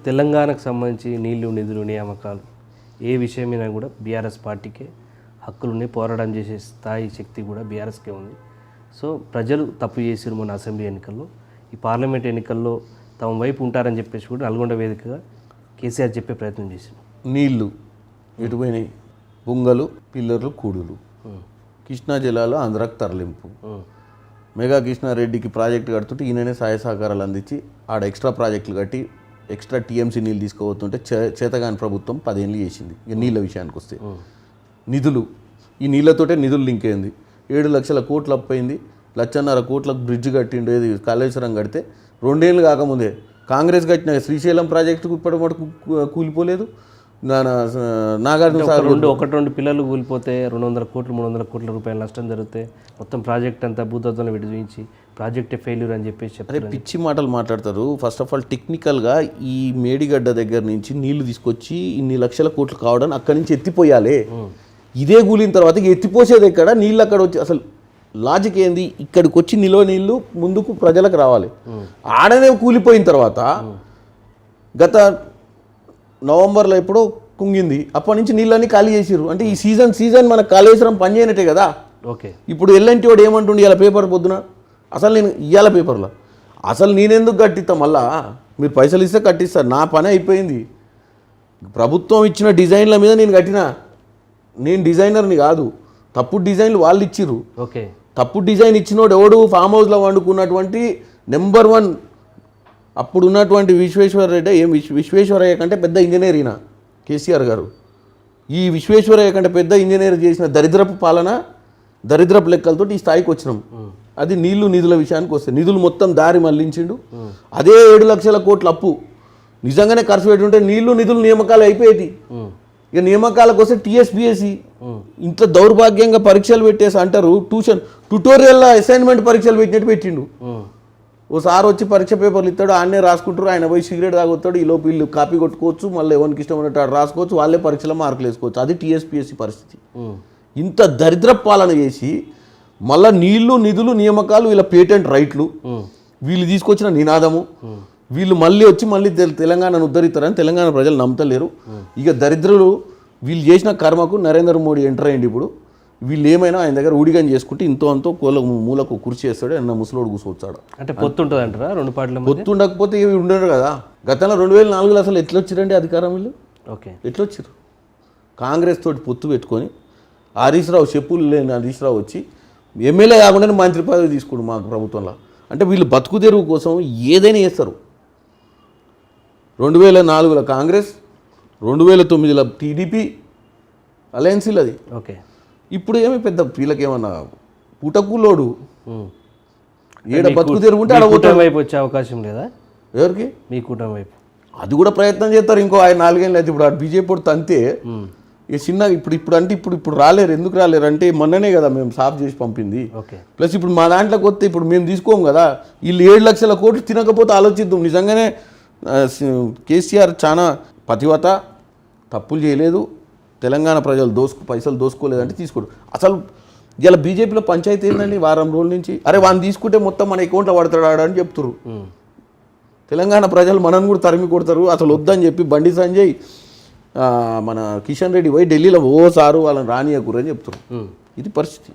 తెలంగాణకు సంబంధించి నీళ్లు నిధులు నియామకాలు ఏ విషయమైనా కూడా బీఆర్ఎస్ పార్టీకే హక్కులున్నాయి, పోరాటం చేసే స్థాయి శక్తి కూడా బీఆర్ఎస్కే ఉంది. సో ప్రజలు తప్పు చేసిరు మొన్న అసెంబ్లీ ఎన్నికల్లో, ఈ పార్లమెంట్ ఎన్నికల్లో తమ వైపు ఉంటారని చెప్పేసి కూడా నల్గొండ వేదికగా కేసీఆర్ చెప్పే ప్రయత్నం చేసింది. నీళ్లు ఎటుపోయినాయి, బుంగలు పిల్లర్లు కూడులు, కృష్ణా జిల్లాలో ఆంధ్రాకు తరలింపు, మెగా కృష్ణారెడ్డికి ప్రాజెక్టు కడుతుంటే ఈయననే సహాయ సహకారాలు అందించి ఆడ ఎక్స్ట్రా ప్రాజెక్టులు కట్టి ఎక్స్ట్రా టీఎంసీ నీళ్ళు తీసుకుపోతుంటే చేతగాని ప్రభుత్వం 10 ఏళ్ళు చేసింది. ఇక నీళ్ళ విషయానికి వస్తే నిధులు, ఈ నీళ్ళతోటే నిధులు లింక్ అయింది. 7 లక్షల కోట్లు అప్పయింది, 1.5 కోట్లకు బ్రిడ్జ్ కట్టిండు, ఏది కాళేశ్వరం కడితే 2 ఏళ్ళు కాకముందే కాంగ్రెస్ కట్టిన శ్రీశైలం ప్రాజెక్టుకు ఇప్పటి మటుకు కూలిపోలేదు. నాగార్జున సాగర్ ఒకటి పిల్లలు కూలిపోతే 200 కోట్లు 300 కోట్ల రూపాయల నష్టం జరిగితే మొత్తం ప్రాజెక్ట్ అంతా భూతత్వంలో విడిచి ప్రాజెక్టే ఫెయిల్యూర్ అని చెప్పేసి అదే పిచ్చి మాటలు మాట్లాడతారు. ఫస్ట్ ఆఫ్ ఆల్ టెక్నికల్గా ఈ మేడిగడ్డ దగ్గర నుంచి నీళ్లు తీసుకొచ్చి ఇన్ని లక్షల కోట్లు కావడానికి అక్కడి నుంచి ఎత్తిపోయాలి. ఇదే కూలిన తర్వాత ఎత్తిపోసేది ఎక్కడ, నీళ్ళు అక్కడ వచ్చి అసలు లాజిక్ ఏంది, ఇక్కడికి వచ్చి నిల్వ నీళ్ళు ముందుకు ప్రజలకు రావాలి. ఆడనే కూలిపోయిన తర్వాత గత నవంబర్లో ఎప్పుడో కుంగింది, అప్పటి నుంచి నీళ్ళన్నీ ఖాళీ చేసిర్రు. అంటే ఈ సీజన్ మన కాళేశ్వరం పని చేయనట్టే కదా. ఓకే, ఇప్పుడు ఎల్లంటి వాడు ఏమంటుండే ఇవాళ పేపర్ పొద్దున, అసలు నేను ఇవాళ పేపర్లో అసలు నేనెందుకు కట్టిస్తా, మళ్ళా మీరు పైసలు ఇస్తే కట్టిస్తారు, నా పని అయిపోయింది. ప్రభుత్వం ఇచ్చిన డిజైన్ల మీద నేను కట్టినా, నేను డిజైనర్ని కాదు, తప్పుడు డిజైన్లు వాళ్ళు ఇచ్చిర్రు. ఓకే, తప్పుడు డిజైన్ ఇచ్చినోడు ఎవడు, ఫామ్ హౌస్లో వండుకున్నటువంటి నెంబర్ 1 అప్పుడు ఉన్నటువంటి విశ్వేశ్వరరెడ్డి, విశ్వేశ్వరయ్య కంటే పెద్ద ఇంజనీర్ ఈయన కేసీఆర్ గారు. ఈ విశ్వేశ్వరయ్య కంటే పెద్ద ఇంజనీర్ చేసిన దరిద్రపు పాలన, దరిద్రపు లెక్కలతో ఈ స్థాయికి వచ్చినాం. అది నీళ్లు నిధుల విషయానికి వస్తే నిధులు మొత్తం దారి మళ్లించిండు. అదే 7 లక్షల కోట్ల అప్పు నిజంగానే ఖర్చు పెట్టుంటే నీళ్లు నిధులు నియామకాలు అయిపోయేది. ఇక నియామకాలకు వస్తే టీఎస్పీఎస్సీ ఇంత దౌర్భాగ్యంగా పరీక్షలు పెట్టేసి అంటారు. ట్యూటోరియల్ అసైన్మెంట్ పరీక్షలు పెట్టినట్టు పెట్టిండు. ఓసారి వచ్చి పరీక్ష పేపర్లు ఇస్తాడు, ఆయనే రాసుకుంటారు, ఆయన పోయి సిగరెట్ తాగొస్తాడు, ఈ లోపు వీళ్ళు కాపీ కొట్టుకోవచ్చు, మళ్ళీ ఎవరికి ఇష్టం ఉన్నట్టు రాసుకోవచ్చు, వాళ్ళే పరీక్షలో మార్కులు వేసుకోవచ్చు. అది టీఎస్పీఎస్సీ పరిస్థితి. ఇంత దరిద్ర పాలన చేసి మళ్ళీ నీళ్లు నిధులు నియామకాలు వీళ్ళ పేటెంట్ రైట్లు, వీళ్ళు తీసుకొచ్చిన నినాదము, వీళ్ళు మళ్ళీ వచ్చి మళ్ళీ తెలంగాణను ఉద్ధరిస్తారని తెలంగాణ ప్రజలు నమ్మతలేరు. ఇక దరిద్రులు వీళ్ళు చేసిన కర్మకు నరేంద్ర మోడీ ఎంటర్ అయ్యింది. ఇప్పుడు వీళ్ళు ఏమైనా ఆయన దగ్గర ఊడిగం చేసుకుంటే ఇంతో అంతో మూలకు కుర్చీ చేస్తాడు, అన్న ముసలోడు కూర్చోవచ్చాడు. అంటే పొత్తుంటుంది అంటారా రెండు పార్టీల? పొత్తు ఉండకపోతే ఇవి ఉండరు కదా. గతంలో 2004లో అసలు ఎట్లా వచ్చిరండి అధికారం వీళ్ళు? ఓకే, ఎట్లా వచ్చారు? కాంగ్రెస్ తోటి పొత్తు పెట్టుకొని హరీష్ రావు, చెప్పులు లేని హరీష్ రావు వచ్చి ఎమ్మెల్యే కాకుండా మంత్రి పదవి తీసుకోడు మా ప్రభుత్వంలో. అంటే వీళ్ళు బతుకు తెరువు కోసం ఏదైనా చేస్తారు. 2004లో కాంగ్రెస్, 2009లో టీడీపీ అలయన్సీలు అది. ఓకే, ఇప్పుడు ఏమి పెద్ద వీళ్ళకేమన్నా పుటకులోడు ఏడ బతుకు తెరుగుంటే అలా కూటమి వైపు వచ్చే అవకాశం లేదా? ఎవరికి? మీ కూటమి వైపు అది కూడా ప్రయత్నం చేస్తారు. ఇంకో 4 ఏళ్ళు అయితే ఇప్పుడు బీజేపీ తంతే ఇక చిన్న ఇప్పుడు అంటే ఇప్పుడు రాలేరు. ఎందుకు రాలేరు అంటే మొన్ననే కదా మేము సాఫ్ చేసి పంపింది. ప్లస్ ఇప్పుడు మా దాంట్లోకి వస్తే ఇప్పుడు మేము తీసుకోము కదా. వీళ్ళు 7 లక్షల కోట్లు తినకపోతే ఆలోచిద్దాం. నిజంగానే కేసీఆర్ చాలా పతివత, తప్పులు చేయలేదు, తెలంగాణ ప్రజలు పైసలు దోసుకోలేదంటే తీసుకోడు. అసలు ఇలా బీజేపీలో పంచాయతీ ఏంటండి వారం రోజుల నుంచి, అరే వాడిని తీసుకుంటే మొత్తం మన అకౌంట్లో పడతాడు అని చెప్తారు. తెలంగాణ ప్రజలు మనని కూడా తరిమి కొడతారు. అసలు వద్దని చెప్పి బండి సంజయ్, మన కిషన్ రెడ్డి పోయి ఢిల్లీలో ఓ సారు వాళ్ళని రానియకూరని చెప్తారు. ఇది పరిస్థితి.